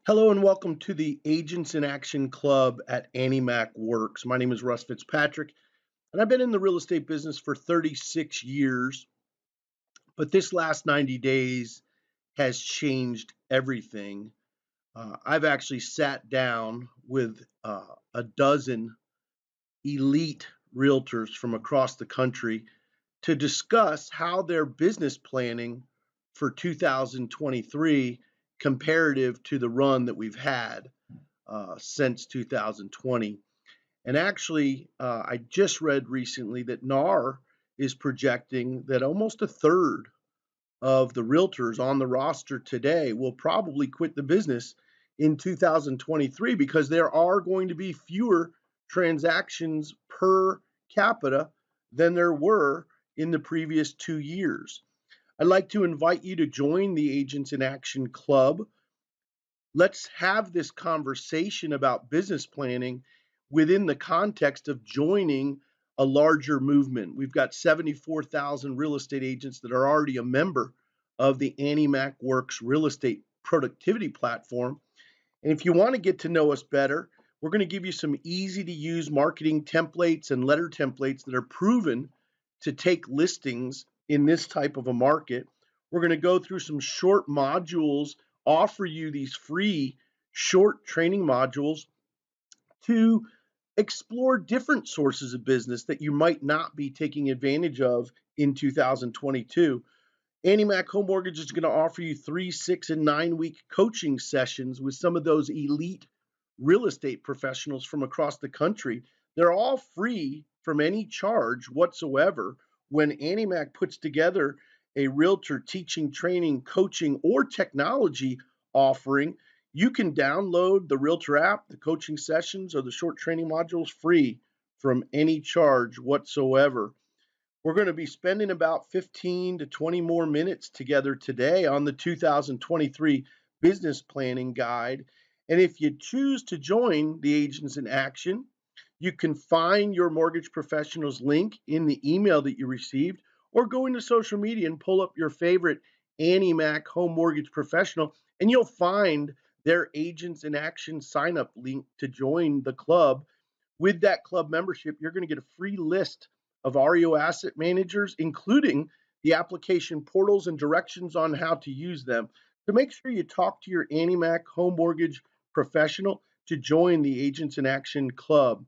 Hello and welcome to the Agents in Action Club at AnnieMac Works. My name is Russ Fitzpatrick, and I've been in the real estate business for 36 years. But this last 90 days has changed everything. I've actually sat down with a dozen elite realtors from across the country to discuss how their business planning for 2023 comparative to the run that we've had since 2020. And actually, I just read recently that NAR is projecting that almost a third of the realtors on the roster today will probably quit the business in 2023 because there are going to be fewer transactions per capita than there were in the previous 2 years. I'd like to invite you to join the Agents in Action Club. Let's have this conversation about business planning within the context of joining a larger movement. We've got 74,000 real estate agents that are already a member of the AnnieMac Works real estate productivity platform. And if you want to get to know us better, we're going to give you some easy to use marketing templates and letter templates that are proven to take listings in this type of a market. We're going to go through some short modules, offer you these free short training modules to explore different sources of business that you might not be taking advantage of in 2022. AnnieMac Home Mortgage is going to offer you 3, 6, and 9 week coaching sessions with some of those elite real estate professionals from across the country. They're all free from any charge whatsoever. When AnnieMac puts together a realtor teaching, training, coaching, or technology offering, you can download the Realtor app, the coaching sessions, or the short training modules free from any charge whatsoever. We're going to be spending about 15 to 20 more minutes together today on the 2023 business planning guide. And if you choose to join the Agents in Action, you can find your mortgage professional's link in the email that you received, or go into social media and pull up your favorite AnnieMac home mortgage professional, and you'll find their Agents in Action sign up link to join the club. With that club membership, you're going to get a free list of REO asset managers, including the application portals and directions on how to use them. So make sure you talk to your AnnieMac home mortgage professional to join the Agents in Action Club.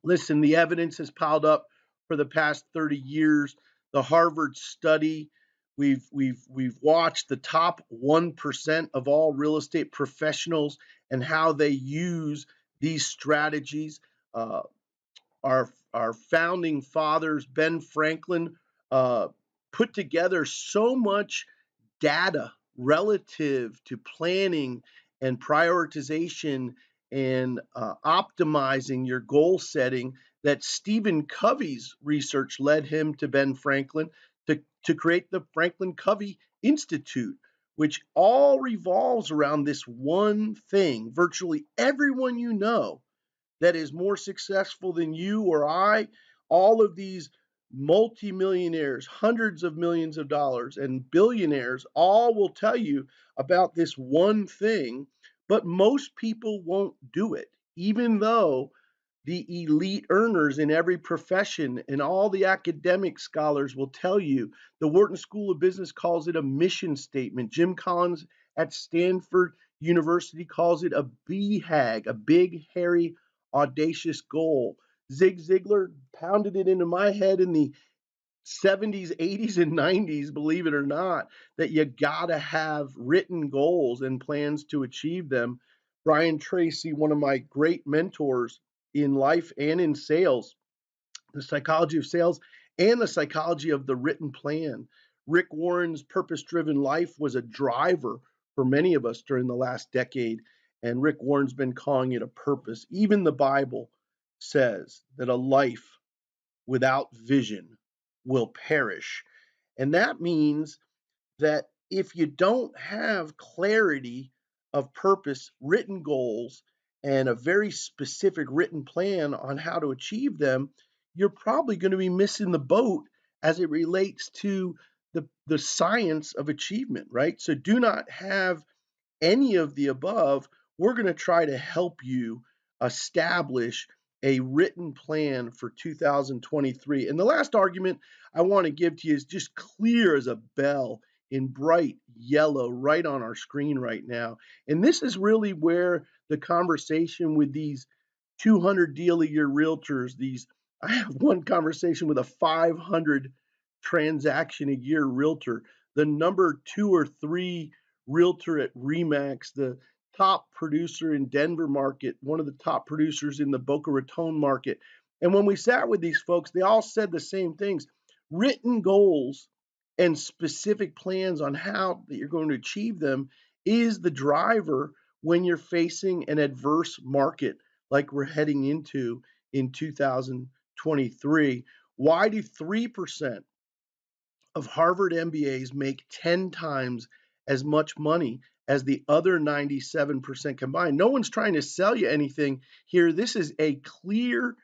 Listen, the evidence has piled up for the past 30 years. The Harvard study, we've watched the top 1% of all real estate professionals and how they use these strategies. Uh, our founding fathers, Ben Franklin, uh, put together so much data relative to planning and prioritization and optimizing your goal setting that Stephen Covey's research led him to Ben Franklin to create the Franklin Covey Institute, which all revolves around this one thing. Virtually everyone you know that is more successful than you or I, all of these multimillionaires, hundreds of millions of dollars, and billionaires all will tell you about this one thing, but most people won't do it, even though the elite earners in every profession and all the academic scholars will tell you. The Wharton School of Business calls it a mission statement. Jim Collins at Stanford University calls it a BHAG, a big, hairy, audacious goal. Zig Ziglar pounded it into my head in the 70s, 80s, and 90s, believe it or not, that you gotta have written goals and plans to achieve them. Brian Tracy, one of my great mentors in life and in sales, the psychology of sales and the psychology of the written plan. Rick Warren's purpose driven life was a driver for many of us during the last decade, and Rick Warren's been calling it a purpose. Even the Bible says that a life without vision will perish. And that means that if you don't have clarity of purpose, written goals, and a very specific written plan on how to achieve them, you're probably going to be missing the boat as it relates to the science of achievement, right? So do not have any of the above, we're going to try to help you establish a written plan for 2023. And the last argument I want to give to you is just clear as a bell in bright yellow right on our screen right now. And this is really where the conversation with these 200 deal a year realtors, I have one conversation with a 500 transaction a year realtor, the number 2 or 3 realtor at Remax, the top producer in Denver market, one of the top producers in the Boca Raton market. And when we sat with these folks, they all said the same things. Written goals and specific plans on how that you're going to achieve them is the driver when you're facing an adverse market like we're heading into in 2023. Why do 3% of Harvard MBAs make 10 times as much money as the other 97% combined? No one's trying to sell you anything here. This is a clear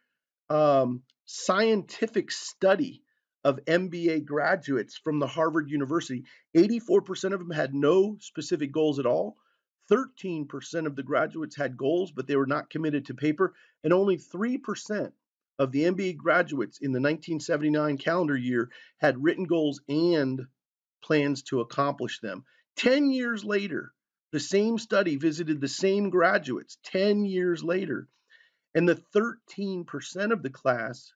scientific study of MBA graduates from the Harvard University. 84% of them had no specific goals at all. 13% of the graduates had goals, but they were not committed to paper. And only 3% of the MBA graduates in the 1979 calendar year had written goals and plans to accomplish them. 10 years later, the same study visited the same graduates 10 years later, and the 13% of the class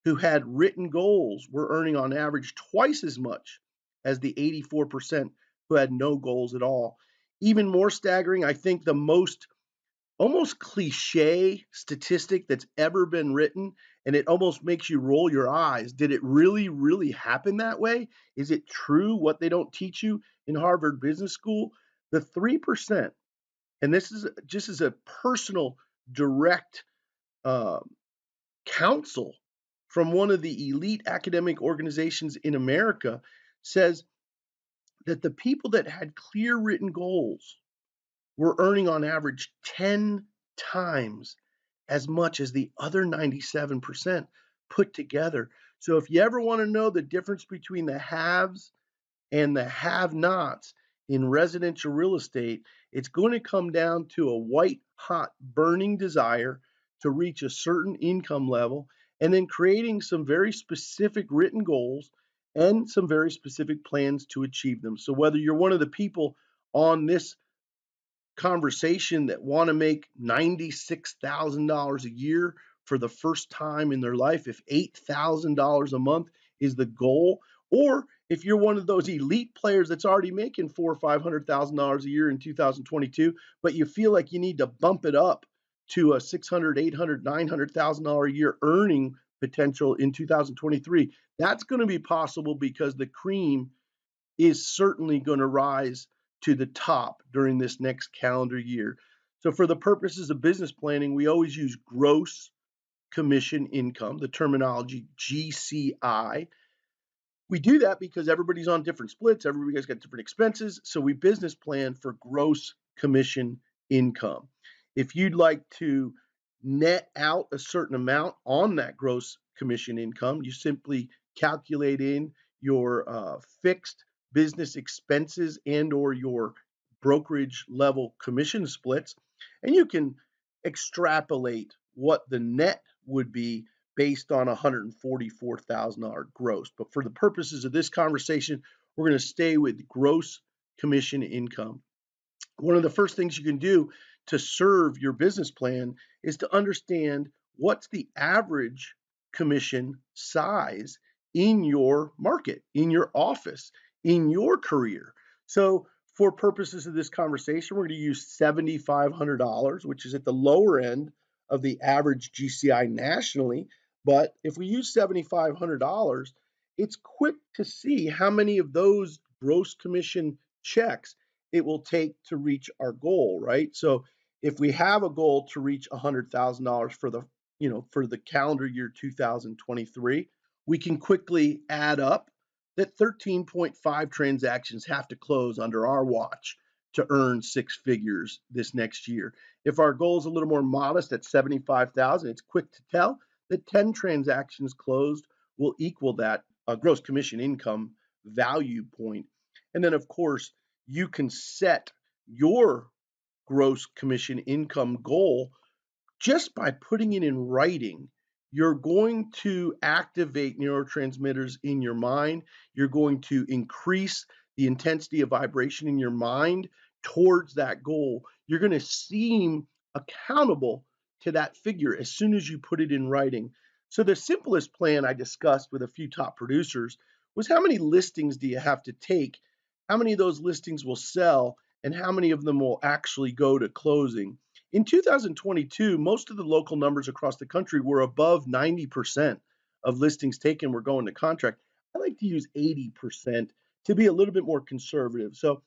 who had written goals were earning on average twice as much as the 84% who had no goals at all. Even more staggering, I think the most almost cliche statistic that's ever been written, and it almost makes you roll your eyes. Did it really, really happen that way? Is it true what they don't teach you in Harvard Business School? The 3%, and this is just as a personal, direct uh, counsel from one of the elite academic organizations in America, says that the people that had clear written goals were earning on average 10 times as much as the other 97% put together. So if you ever want to know the difference between the haves and the have-nots in residential real estate, it's going to come down to a white hot burning desire to reach a certain income level, and then creating some very specific written goals and some very specific plans to achieve them. So whether you're one of the people on this conversation that want to make $96,000 a year for the first time in their life, if $8,000 a month is the goal, or if you're one of those elite players that's already making $400,000 or $500,000 a year in 2022, but you feel like you need to bump it up to a $600,000, $800,000, $900,000 a year earning potential in 2023, that's going to be possible because the cream is certainly going to rise to the top during this next calendar year. So, for the purposes of business planning, we always use gross commission income, the terminology GCI. We do that because everybody's on different splits, everybody's got different expenses, so we business plan for gross commission income. If you'd like to net out a certain amount on that gross commission income, you simply calculate in your fixed business expenses and or your brokerage level commission splits, and you can extrapolate what the net would be based on $144,000 gross. But for the purposes of this conversation, we're going to stay with gross commission income. One of the first things you can do to serve your business plan is to understand what's the average commission size in your market, in your office, in your career. So, for purposes of this conversation, we're going to use $7,500, which is at the lower end of the average GCI nationally. But if we use $7,500, it's quick to see how many of those gross commission checks it will take to reach our goal, right? So if we have a goal to reach $100,000 for the calendar year 2023, we can quickly add up that 13.5 transactions have to close under our watch to earn six figures this next year. If our goal is a little more modest at 75,000, it's quick to tell that 10 transactions closed will equal that gross commission income value point. And then, of course, you can set your gross commission income goal just by putting it in writing. You're going to activate neurotransmitters in your mind. You're going to increase the intensity of vibration in your mind towards that goal. You're going to seem accountable to that figure as soon as you put it in writing. So, the simplest plan I discussed with a few top producers was how many listings do you have to take? How many of those listings will sell? And how many of them will actually go to closing? In 2022, most of the local numbers across the country were above 90% of listings taken were going to contract. I like to use 80% to be a little bit more conservative. So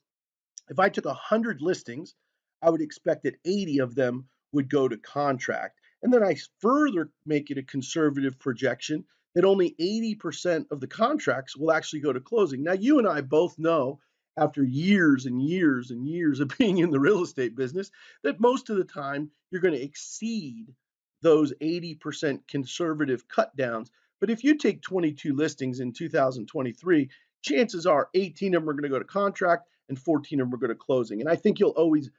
if I took 100 listings, I would expect that 80 of them would go to contract. And then I further make it a conservative projection that only 80% of the contracts will actually go to closing. Now, you and I both know after years and years and years of being in the real estate business that most of the time you're going to exceed those 80% conservative cut downs. But if you take 22 listings in 2023, chances are 18 of them are going to go to contract and 14 of them are going to closing. And I think you'll always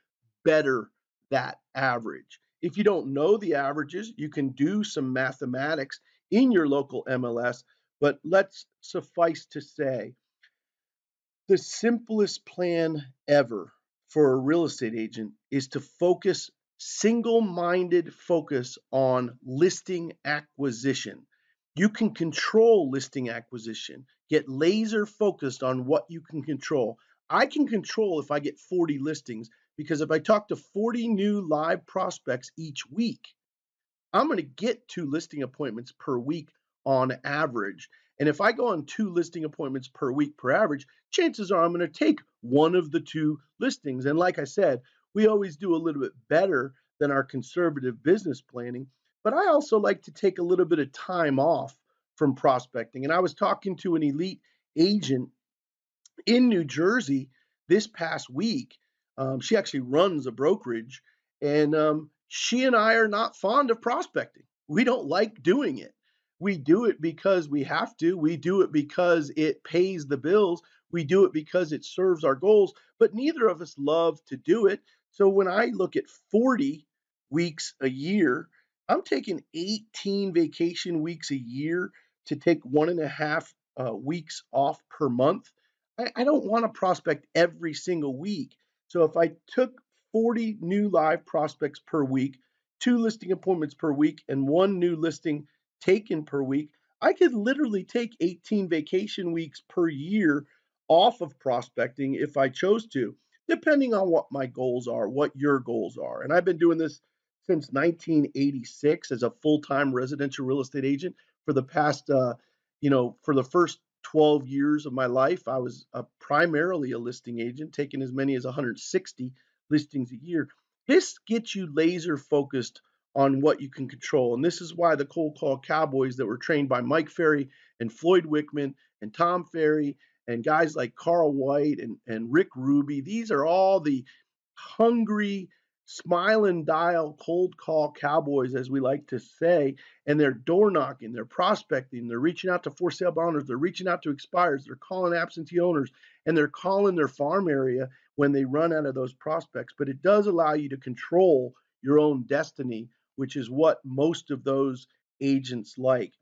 better that average. If you don't know the averages, you can do some mathematics in your local MLS, but let's suffice to say the simplest plan ever for a real estate agent is to focus single-minded focus on listing acquisition. You can control listing acquisition. Get laser focused on what you can control. I can control if I get 40 listings because if I talk to 40 new live prospects each week, I'm going to get 2 listing appointments per week on average. And if I go on 2 listing appointments per week per average, chances are I'm going to take one of the 2 listings. And like I said, we always do a little bit better than our conservative business planning. But I also like to take a little bit of time off from prospecting. And I was talking to an elite agent in New Jersey this past week. She actually runs a brokerage, and she and I are not fond of prospecting. We don't like doing it. We do it because we have to. We do it because it pays the bills. We do it because it serves our goals, but neither of us love to do it. So when I look at 40 weeks a year, I'm taking 18 vacation weeks a year to take 1.5 weeks off per month. I don't want to prospect every single week. So if I took 40 new live prospects per week, 2 listing appointments per week, and 1 new listing taken per week, I could literally take 18 vacation weeks per year off of prospecting if I chose to, depending on what my goals are, what your goals are. And I've been doing this since 1986 as a full-time residential real estate agent for the past, for the first 12 years of my life, I was primarily a listing agent, taking as many as 160 listings a year. This gets you laser focused on what you can control. And this is why the cold call cowboys that were trained by Mike Ferry and Floyd Wickman and Tom Ferry and guys like Carl White and Rick Ruby, these are all the hungry, smile and dial cold call cowboys, as we like to say, and they're door knocking, they're prospecting, they're reaching out to for sale by owners, they're reaching out to expires, they're calling absentee owners, and they're calling their farm area when they run out of those prospects. But it does allow you to control your own destiny, which is what most of those agents like.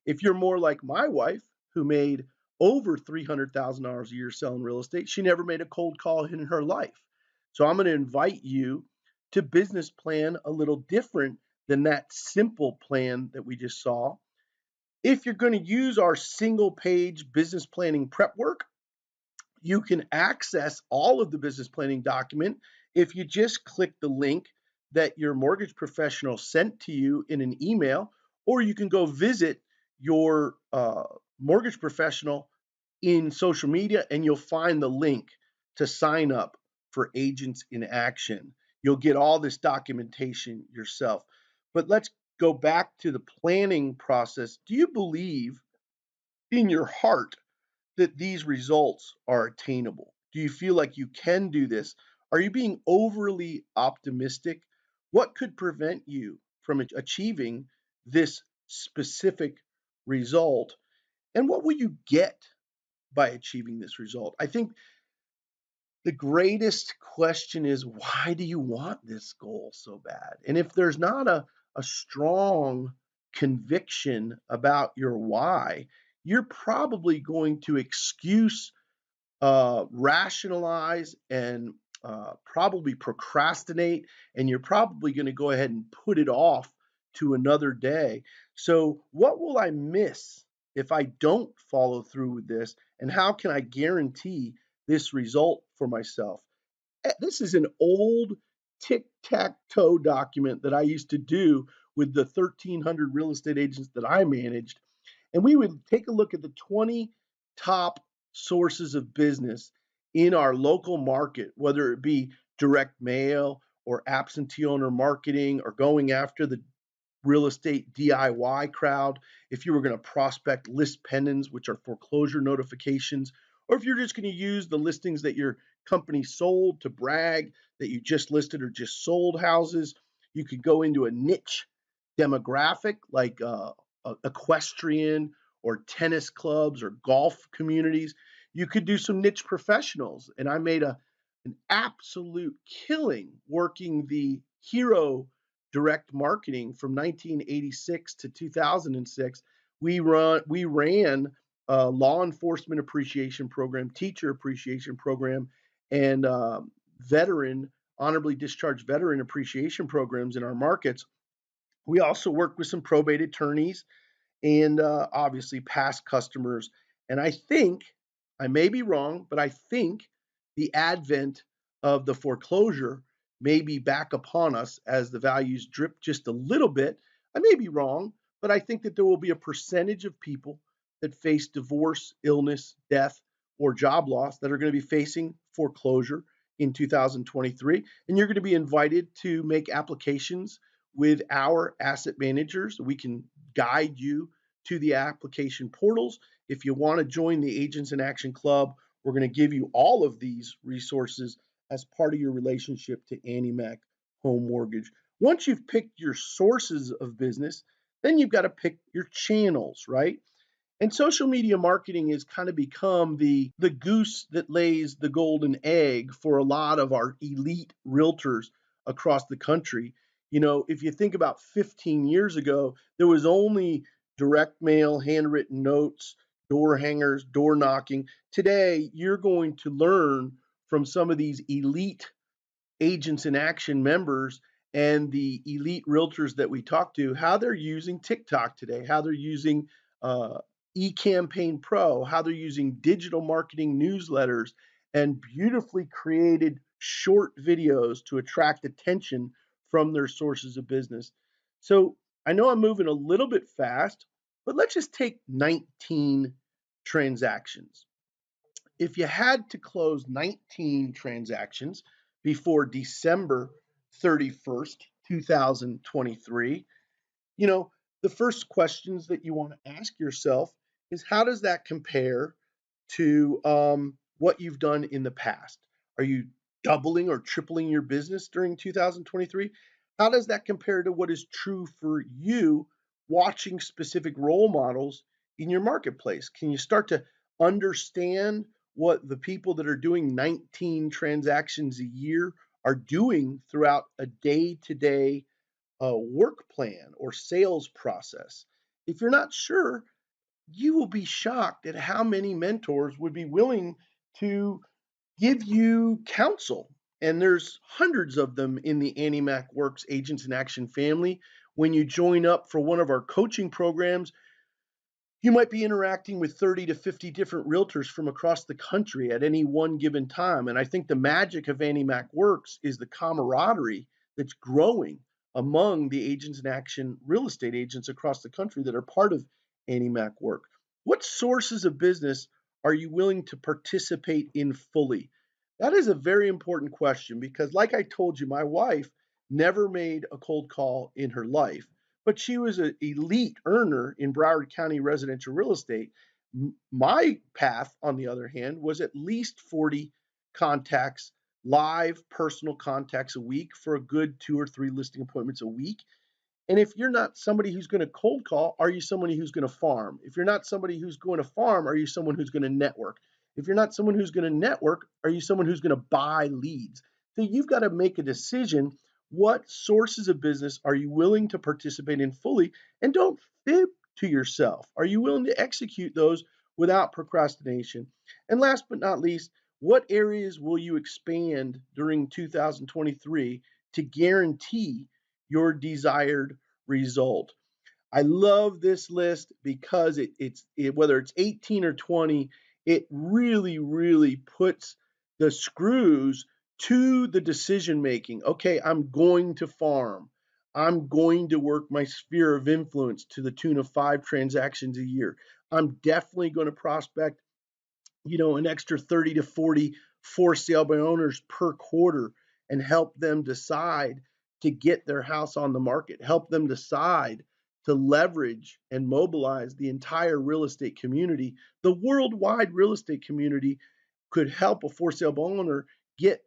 If you're more like my wife, who made over $300,000 a year selling real estate, she never made a cold call in her life. So I'm going to invite you to business plan a little different than that simple plan that we just saw. If you're going to use our single page business planning prep work, you can access all of the business planning document if you just click the link that your mortgage professional sent to you in an email, or you can go visit your mortgage professional in social media and you'll find the link to sign up for Agents in Action. You'll get all this documentation yourself. But let's go back to the planning process. Do you believe in your heart that these results are attainable? Do you feel like you can do this? Are you being overly optimistic? What could prevent you from achieving this specific result? And what will you get by achieving this result? I think The greatest question is, why do you want this goal so bad? And if there's not a strong conviction about your why, you're probably going to rationalize, and probably procrastinate, and you're probably going to go ahead and put it off to another day. So, what will I miss if I don't follow through with this? And how can I guarantee this result for myself? This is an old tic tac toe document that I used to do with the 1,300 real estate agents that I managed. And we would take a look at the 20 top sources of business in our local market, whether it be direct mail or absentee owner marketing or going after the real estate DIY crowd, if you were going to prospect list pendants, which are foreclosure notifications, or if you're just going to use the listings that your company sold to brag that you just listed or just sold houses. You could go into a niche demographic like equestrian or tennis clubs or golf communities. You could do some niche professionals. And I made an absolute killing working the hero direct marketing from 1986 to 2006. We ran a law enforcement appreciation program, teacher appreciation program, and veteran honorably discharged veteran appreciation programs in our markets. We also worked with some probate attorneys and obviously past customers. And I think, I may be wrong, but I think the advent of the foreclosure may be back upon us as the values drip just a little bit. I may be wrong, but I think that there will be a percentage of people that face divorce, illness, death, or job loss that are going to be facing foreclosure in 2023. And you're going to be invited to make applications with our asset managers. We can guide you to the application portals. If you want to join the Agents in Action Club, we're going to give you all of these resources as part of your relationship to Annie Mac Home Mortgage. Once you've picked your sources of business, then you've got to pick your channels, right? And social media marketing has kind of become the goose that lays the golden egg for a lot of our elite realtors across the country. You know, if you think about 15 years ago, there was only direct mail, handwritten notes, door hangers, door knocking. Today, you're going to learn from some of these elite Agents in Action members and the elite realtors that we talk to, how they're using TikTok today, how they're using uh, eCampaign Pro, how they're using digital marketing newsletters and beautifully created short videos to attract attention from their sources of business. So I know I'm moving a little bit fast, but let's just take 19 transactions. If you had to close 19 transactions before December 31st, 2023, you know, the first questions that you want to ask yourself is, how does that compare to what you've done in the past? Are you doubling or tripling your business during 2023? How does that compare to what is true for you watching specific role models in your marketplace? Can you start to understand what the people that are doing 19 transactions a year are doing throughout a day to day work plan or sales process? If you're not sure, you will be shocked at how many mentors would be willing to give you counsel. And there's hundreds of them in the Annie Mac Works Agents in Action family. When you join up for one of our coaching programs, you might be interacting with 30 to 50 different realtors from across the country at any one given time. And I think the magic of Annie Mac Works is the camaraderie that's growing among the Agents in Action real estate agents across the country that are part of Annie Mac Work. What sources of business are you willing to participate in fully? That is a very important question because, like I told you, my wife never made a cold call in her life, but she was an elite earner in Broward County residential real estate. My path, on the other hand, was at least 40 contacts, live personal contacts a week for a good 2 or 3 listing appointments a week. And if you're not somebody who's going to cold call, are you somebody who's going to farm? If you're not somebody who's going to farm, are you someone who's going to network? If you're not someone who's going to network, are you someone who's going to buy leads? So you've got to make a decision. What sources of business are you willing to participate in fully? And don't fib to yourself. Are you willing to execute those without procrastination? And last but not least, what areas will you expand during 2023 to guarantee your desired result? I love this list because whether it's 18 or 20, it really puts the screws to the decision making. Okay, I'm going to farm. I'm going to work my sphere of influence to the tune of 5 transactions a year. I'm definitely going to prospect, an extra 30 to 40 for sale by owners per quarter and help them decide to get their house on the market, help them decide to leverage and mobilize the entire real estate community. The worldwide real estate community could help a for sale by owner get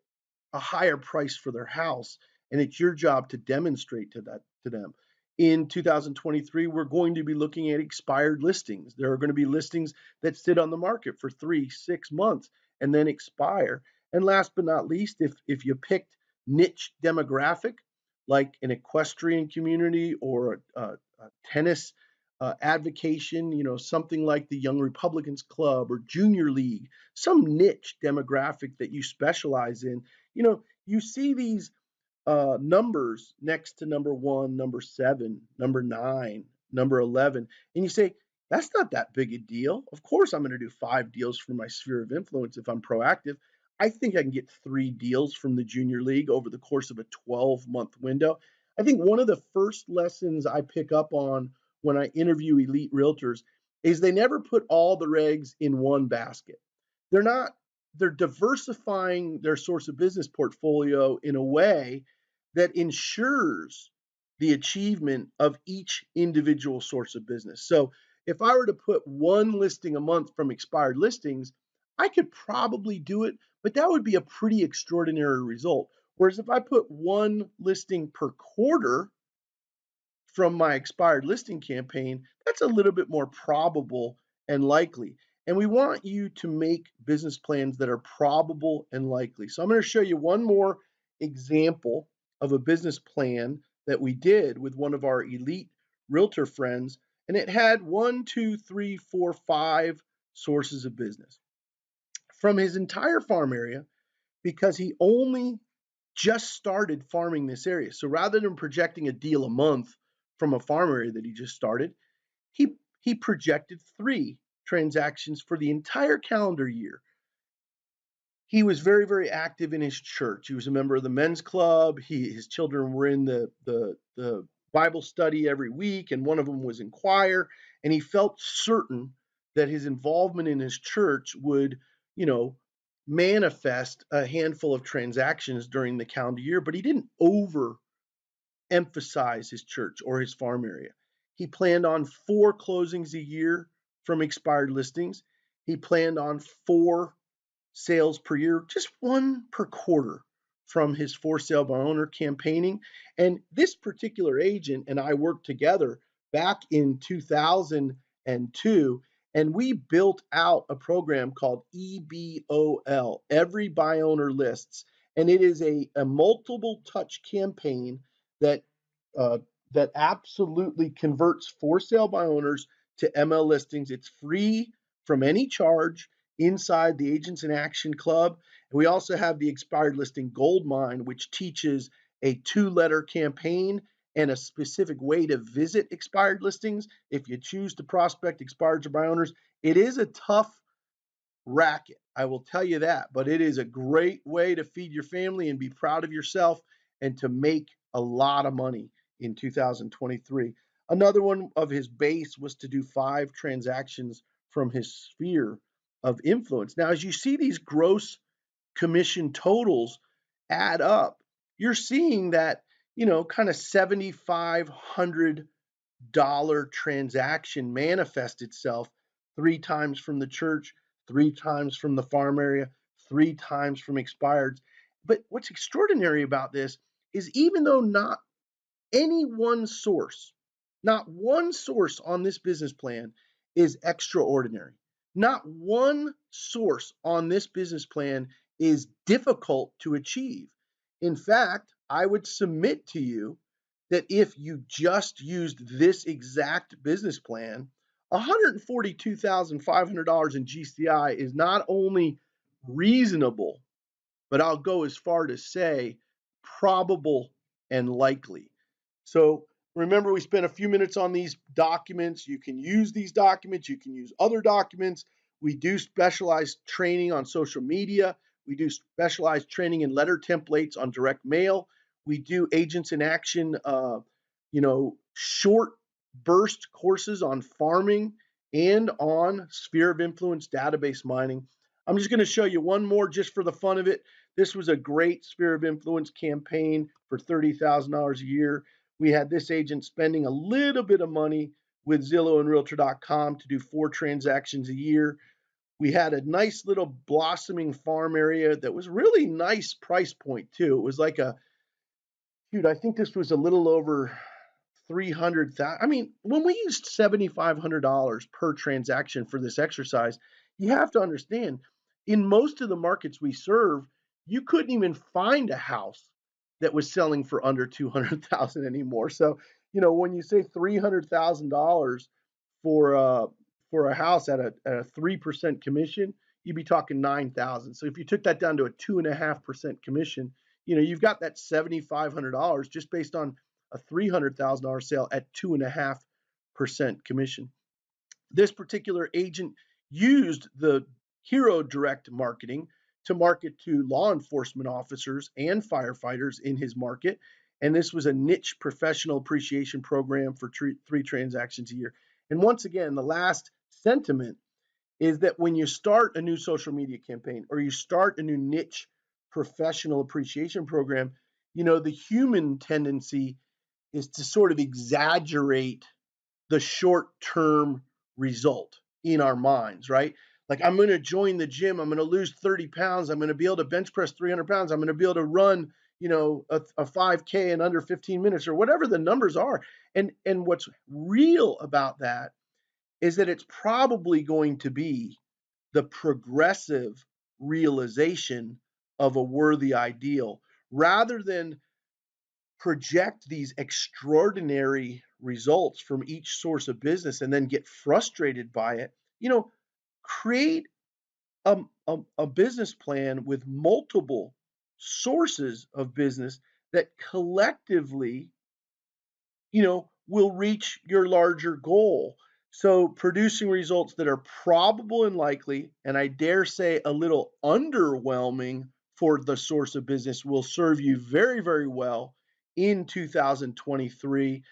a higher price for their house, and it's your job to demonstrate to them. In 2023, we're going to be looking at expired listings. There are going to be listings that sit on the market for 3, 6 months and then expire. And last but not least, if you picked niche demographic like an equestrian community or a tennis advocation, something like the Young Republicans Club or Junior League, some niche demographic that you specialize in, you see these numbers next to number 1, number 7, number 9, number 11, and you say, that's not that big a deal. Of course, I'm going to do 5 deals from my sphere of influence if I'm proactive. I think I can get 3 deals from the Junior League over the course of a 12-month window. I think one of the first lessons I pick up on when I interview elite realtors is they never put all their eggs in one basket. They're not, they're diversifying their source of business portfolio in a way that ensures the achievement of each individual source of business. So if I were to put 1 listing a month from expired listings, I could probably do it, but that would be a pretty extraordinary result. Whereas if I put 1 listing per quarter from my expired listing campaign, that's a little bit more probable and likely. And we want you to make business plans that are probable and likely. So I'm going to show you one more example of a business plan that we did with one of our elite realtor friends. And it had 1, 2, 3, 4, 5 sources of business from his entire farm area because he only just started farming this area. So rather than projecting a deal a month from a farm area that he just started, he projected 3 transactions for the entire calendar year. He was very active in his church. He was a member of the men's club. His children were in the Bible study every week, and one of them was in choir. And he felt certain that his involvement in his church would, you know, manifest a handful of transactions during the calendar year, but he didn't overemphasize his church or his farm area. He planned on 4 closings a year from expired listings. He planned on 4 sales per year, just 1 per quarter from his for sale by owner campaigning. And this particular agent and I worked together back in 2002, and we built out a program called EBOL, Every Buy Owner Lists. And it is a multiple touch campaign that uh, that absolutely converts for sale by owners to ML listings. It's free from any charge inside the Agents in Action Club. And we also have the expired listing gold mine, which teaches a 2-letter campaign and a specific way to visit expired listings if you choose to prospect expired or buy owners. It is a tough racket, I will tell you that, but it is a great way to feed your family and be proud of yourself and to make a lot of money in 2023. Another one of his base was to do 5 transactions from his sphere of influence. Now, as you see these gross commission totals add up, you're seeing that, kind of $7,500 transaction manifest itself 3 times from the church, 3 times from the farm area, 3 times from expireds. But what's extraordinary about this is even though any one source, not one source on this business plan is extraordinary. Not one source on this business plan is difficult to achieve. In fact, I would submit to you that if you just used this exact business plan, $142,500 in GCI is not only reasonable, but I'll go as far to say probable and likely. So remember, we spent a few minutes on these documents. You can use these documents, you can use other documents. We do specialized training on social media. We do specialized training in letter templates on direct mail. We do agents in action, short burst courses on farming and on sphere of influence database mining. I'm just going to show you one more just for the fun of it. This was a great sphere of influence campaign for $30,000 a year. We had this agent spending a little bit of money with Zillow and Realtor.com to do 4 transactions a year. We had a nice little blossoming farm area that was really nice price point too. It was like I think this was a little over 300,000. I mean, when we used $7,500 per transaction for this exercise, you have to understand, in most of the markets we serve, you couldn't even find a house that was selling for under 200,000 anymore. So, when you say $300,000 for a house at a 3% commission, you'd be talking 9,000. So if you took that down to a 2.5% commission, you've got that $7,500 just based on a $300,000 sale at 2.5% commission. This particular agent used the Hero Direct marketing to market to law enforcement officers and firefighters in his market. And this was a niche professional appreciation program for 3 transactions a year. And once again, the last sentiment is that when you start a new social media campaign or you start a new niche professional appreciation program, the human tendency is to sort of exaggerate the short-term result in our minds, right? Like, I'm going to join the gym, I'm going to lose 30 pounds, I'm going to be able to bench press 300 pounds, I'm going to be able to run, a 5K in under 15 minutes or whatever the numbers are. And what's real about that is that it's probably going to be the progressive realization of a worthy ideal rather than project these extraordinary results from each source of business and then get frustrated by it. Create a business plan with multiple sources of business that collectively, will reach your larger goal. So producing results that are probable and likely, and I dare say a little underwhelming for the source of business, will serve you very, very well in 2023.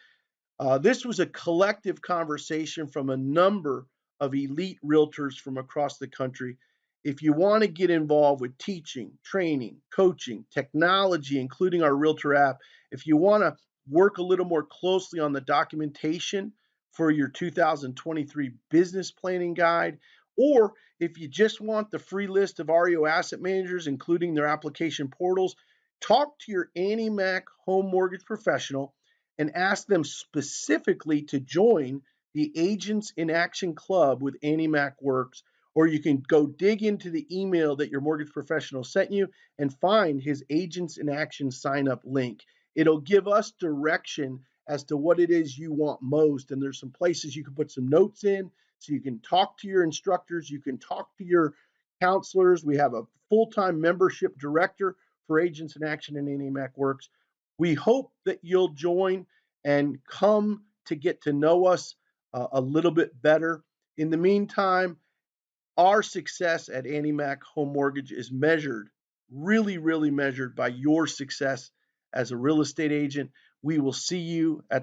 This was a collective conversation from a number of elite realtors from across the country. If you want to get involved with teaching, training, coaching, technology, including our realtor app, if you want to work a little more closely on the documentation for your 2023 business planning guide, or if you just want the free list of REO asset managers, including their application portals, talk to your Annie Mac home mortgage professional and ask them specifically to join the Agents in Action Club with Annie Mac Works, or you can go dig into the email that your mortgage professional sent you and find his Agents in Action sign up link. It'll give us direction as to what it is you want most. And there's some places you can put some notes in so you can talk to your instructors, you can talk to your counselors. We have a full-time membership director for Agents in Action and Annie Mac Works. We hope that you'll join and come to get to know us a little bit better. In the meantime, our success at Annie Mac Home Mortgage is measured, really, really measured by your success as a real estate agent. We will see you at the